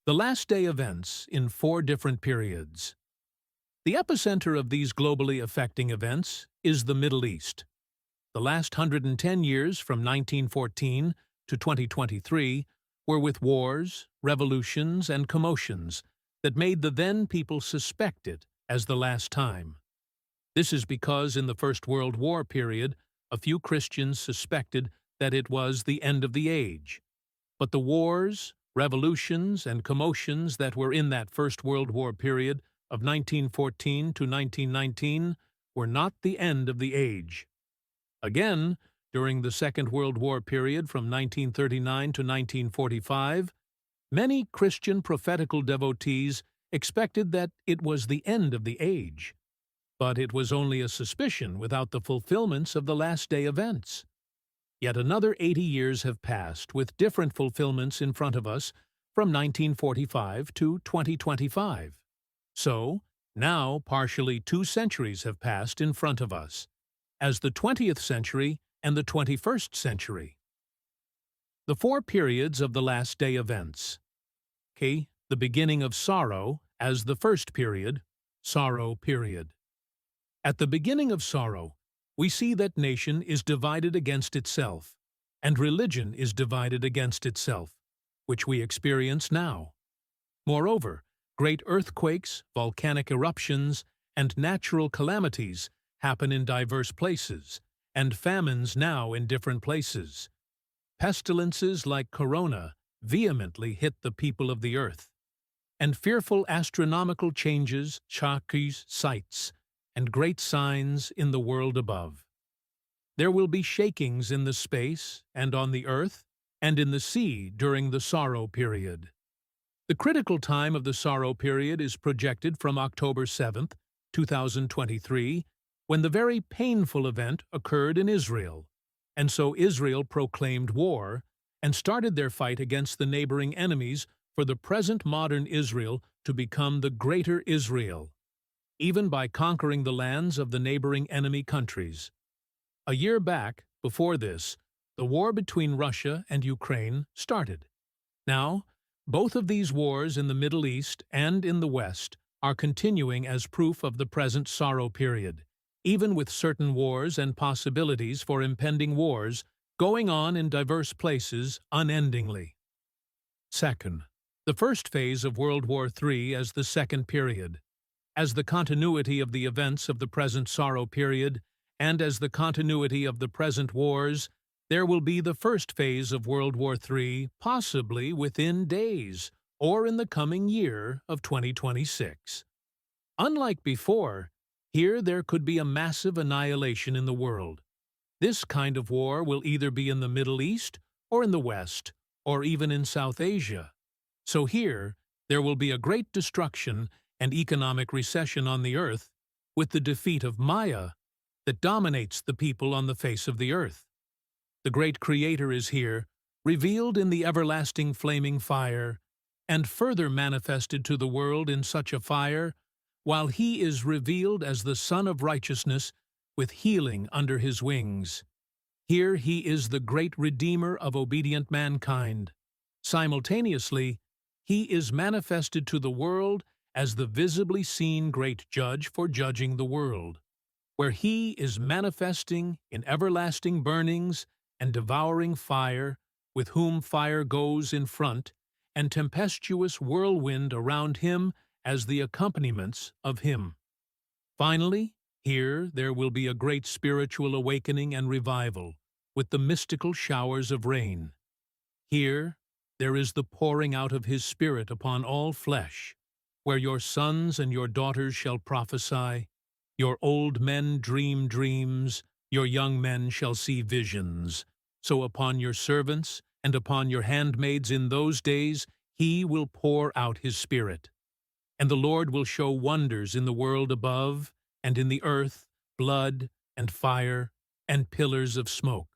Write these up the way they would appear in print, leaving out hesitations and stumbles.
The last day events in 4 different periods. The epicenter of these globally affecting events is the Middle East. The last 110 years from 1914 to 2023 were with wars, revolutions, and commotions that made the then people suspect it as the last time. This is because in the First World War period, a few Christians suspected that it was the end of the age. But the wars, revolutions, and commotions that were in that First World War period of 1914 to 1919 were not the end of the age. Again, during the Second World War period from 1939 to 1945, many Christian prophetical devotees expected that it was the end of the age. But it was only a suspicion without the fulfillments of the last day events. Yet another 80 years have passed with different fulfillments in front of us from 1945 to 2025. So, now partially 2 centuries have passed in front of us, as the 20th century and the 21st century. The 4 periods of the last day events. The beginning of sorrow as the first period, sorrow period. At the beginning of sorrow, we see that nation is divided against itself, and religion is divided against itself, which we experience now. Moreover, great earthquakes, volcanic eruptions, and natural calamities happen in diverse places, and famines now in different places. Pestilences like corona vehemently hit the people of the earth, and fearful astronomical changes, chakras, sights, and great signs in the world above. There will be shakings in the space and on the earth and in the sea during the sorrow period. The critical time of the sorrow period is projected from October 7, 2023, when the very painful event occurred in Israel, and so Israel proclaimed war and started their fight against the neighboring enemies for the present modern Israel to become the Greater Israel, even by conquering the lands of the neighboring enemy countries. A year back, before this, the war between Russia and Ukraine started. Now, both of these wars in the Middle East and in the West are continuing as proof of the present sorrow period, even with certain wars and possibilities for impending wars going on in diverse places unendingly. Second, the first phase of World War III as the second period. As the continuity of the events of the present sorrow period, and as the continuity of the present wars, there will be the first phase of World War III possibly within days, or in the coming year of 2026. Unlike before, here there could be a massive annihilation in the world. This kind of war will either be in the Middle East, or in the West, or even in South Asia. So here, there will be a great destruction and economic recession on the earth, with the defeat of Maya that dominates the people on the face of the earth. The great Creator is here, revealed in the everlasting flaming fire, and further manifested to the world in such a fire, while He is revealed as the Son of Righteousness with healing under His wings. Here He is the great Redeemer of obedient mankind. Simultaneously, He is manifested to the world as the visibly seen great Judge for judging the world, where He is manifesting in everlasting burnings and devouring fire, with whom fire goes in front, and tempestuous whirlwind around Him as the accompaniments of Him. Finally, here there will be a great spiritual awakening and revival, with the mystical showers of rain. Here there is the pouring out of His Spirit upon all flesh, where your sons and your daughters shall prophesy, your old men dream dreams, your young men shall see visions. So upon your servants and upon your handmaids in those days He will pour out His Spirit. And the Lord will show wonders in the world above, and in the earth, blood and fire and pillars of smoke.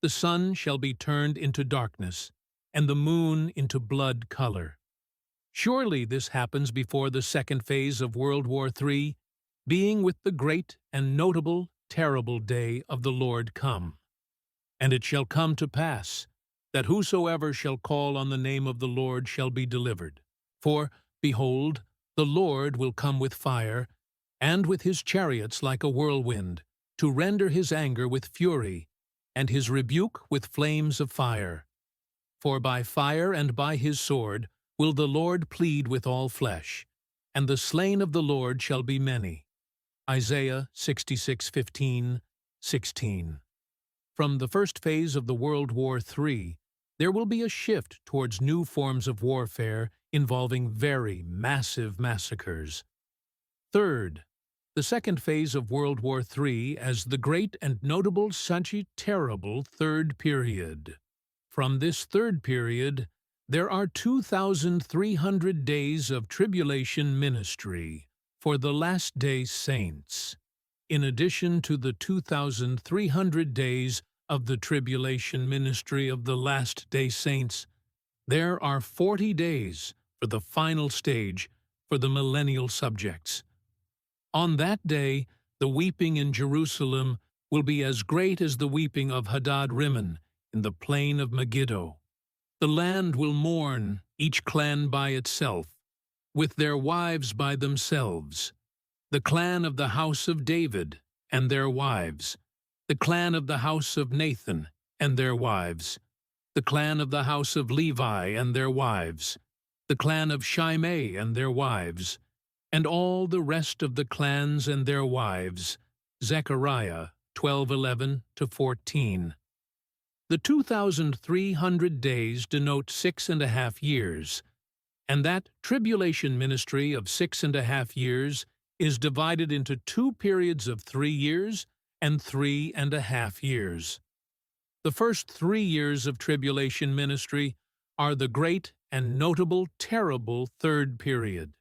The sun shall be turned into darkness, and the moon into blood color. Surely this happens before the second phase of World War III, being with the great and notable, terrible day of the Lord come. And it shall come to pass, that whosoever shall call on the name of the Lord shall be delivered. For, behold, the Lord will come with fire, and with his chariots like a whirlwind, to render his anger with fury, and his rebuke with flames of fire. For by fire and by his sword will the Lord plead with all flesh, and the slain of the Lord shall be many. Isaiah 66:15, 16. From the first phase of the World War III, there will be a shift towards new forms of warfare involving very massive massacres. Third, the second phase of World War III as the great and notable such a terrible third period. From this third period, there are 2,300 days of tribulation ministry for the last day saints, in addition to the 2,300 days of the tribulation ministry of the last day saints. There are 40 days for the final stage for the millennial subjects. On that day, the weeping in Jerusalem will be as great as the weeping of Hadad-rimmon in the plain of Megiddo. The land will mourn, each clan by itself, with their wives by themselves, the clan of the house of David and their wives, the clan of the house of Nathan and their wives, the clan of the house of Levi and their wives, the clan of Shimei and their wives, and all the rest of the clans and their wives. Zechariah 12:11-14. The 2,300 days denote 6.5 years, and that tribulation ministry of 6.5 years is divided into 2 periods of 3 years and 3.5 years. The first 3 years of tribulation ministry are the great and notable terrible third period.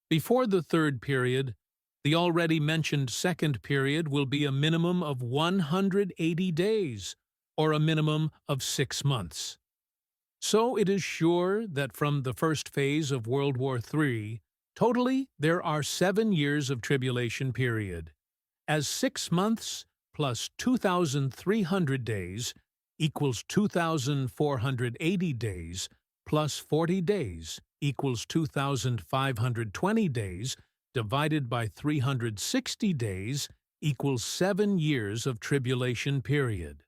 Before the third period, the already mentioned second period will be a minimum of 180 days, or a minimum of 6 months. So it is sure that from the first phase of World War III, totally there are 7 years of tribulation period, as 6 months plus 2,300 days equals 2,480 days, plus 40 days equals 2,520 days, divided by 360 days equals 7 years of tribulation period.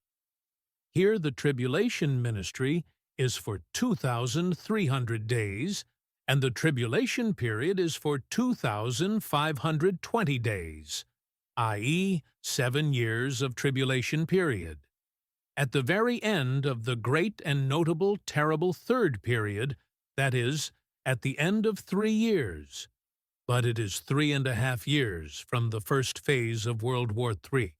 Here the tribulation ministry is for 2,300 days, and the tribulation period is for 2,520 days, i.e., 7 years of tribulation period. At the very end of the great and notable terrible third period, that is, at the end of 3 years, but it is 3.5 years from the first phase of World War III.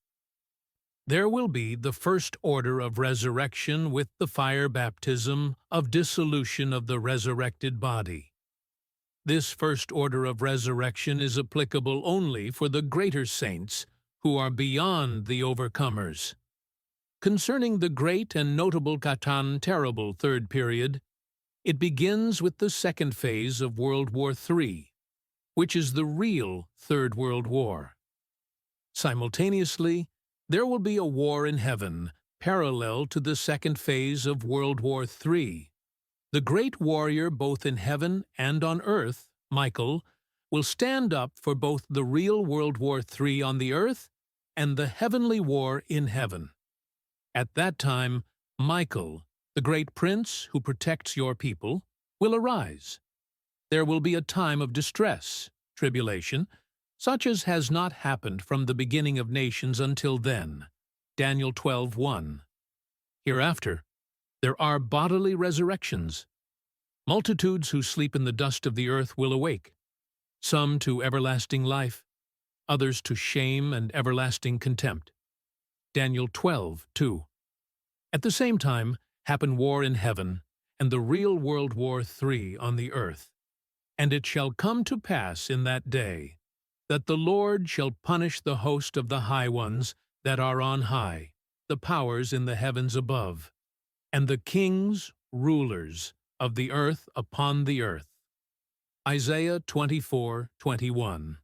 There will be the first order of resurrection with the fire baptism of dissolution of the resurrected body. This first order of resurrection is applicable only for the greater saints who are beyond the overcomers. Concerning the great and notable Katan terrible third period, it begins with the second phase of World War III, which is the real Third World War. Simultaneously, there will be a war in heaven parallel to the second phase of World War III. The great warrior both in heaven and on earth, Michael, will stand up for both the real World War III on the earth and the heavenly war in heaven. At that time, Michael, the great prince who protects your people, will arise. There will be a time of distress, tribulation, such as has not happened from the beginning of nations until then. Daniel 12:1. Hereafter, there are bodily resurrections. Multitudes who sleep in the dust of the earth will awake, some to everlasting life, others to shame and everlasting contempt. Daniel 12:2. At the same time happen war in heaven and the real World War III on the earth. And it shall come to pass in that day that the Lord shall punish the host of the high ones that are on high, the powers in the heavens above, and the kings, rulers of the earth upon the earth. Isaiah 24:21.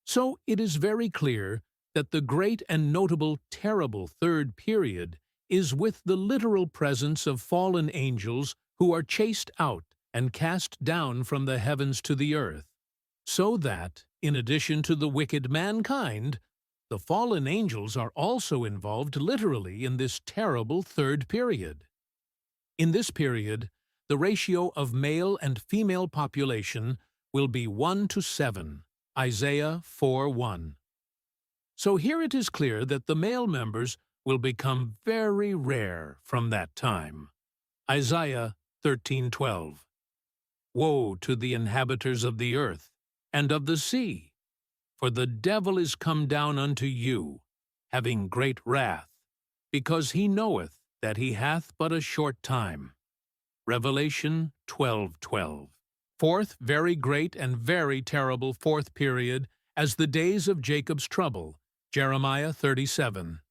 So it is very clear that the great and notable terrible third period is with the literal presence of fallen angels who are chased out and cast down from the heavens to the earth, so that, in addition to the wicked mankind, the fallen angels are also involved literally in this terrible third period. In this period, the ratio of male and female population will be 1 to 7, Isaiah 4:1. So here it is clear that the male members will become very rare from that time. Isaiah 13:12. Woe to the inhabitants of the earth and of the sea, for the devil is come down unto you, having great wrath, because he knoweth that he hath but a short time. Revelation 12:12. Fourth very great and very terrible fourth period, as the days of Jacob's trouble, Jeremiah 37.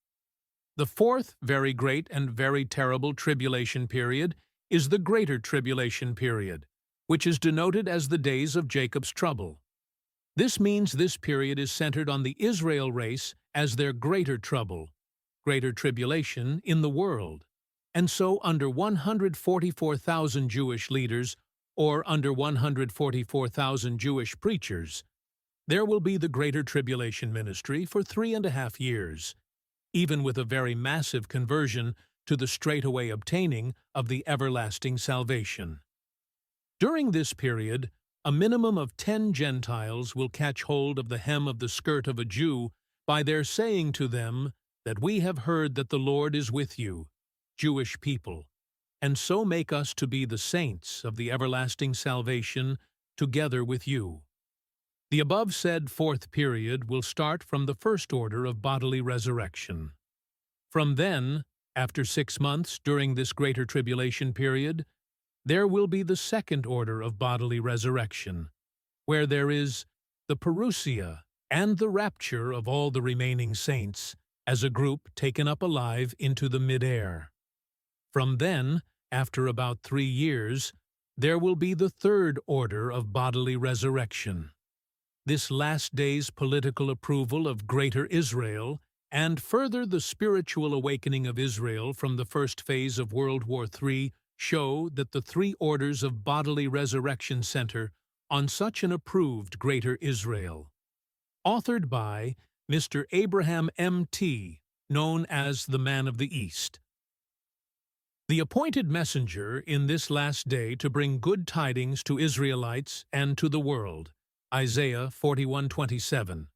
The fourth very great and very terrible tribulation period is the Greater Tribulation period, which is denoted as the days of Jacob's trouble. This means this period is centered on the Israel race as their greater trouble, greater tribulation in the world, and so under 144,000 Jewish leaders, or under 144,000 Jewish preachers, there will be the Greater Tribulation ministry for 3.5 years, even with a very massive conversion to the straightaway obtaining of the everlasting salvation. During this period, a minimum of 10 Gentiles will catch hold of the hem of the skirt of a Jew by their saying to them that we have heard that the Lord is with you, Jewish people, and so make us to be the saints of the everlasting salvation together with you. The above said fourth period will start from the first order of bodily resurrection. From then, after 6 months during this Greater Tribulation period, there will be the second order of bodily resurrection, where there is the parousia and the rapture of all the remaining saints as a group taken up alive into the mid-air. From then, after about 3 years, there will be the third order of bodily resurrection. This last day's political approval of Greater Israel, and further the spiritual awakening of Israel from the first phase of World War III, show that the 3 orders of bodily resurrection center on such an approved Greater Israel. Authored by Mr. Abraham M.T., known as the Man of the East. The appointed messenger in this last day to bring good tidings to Israelites and to the world. Isaiah 41:27.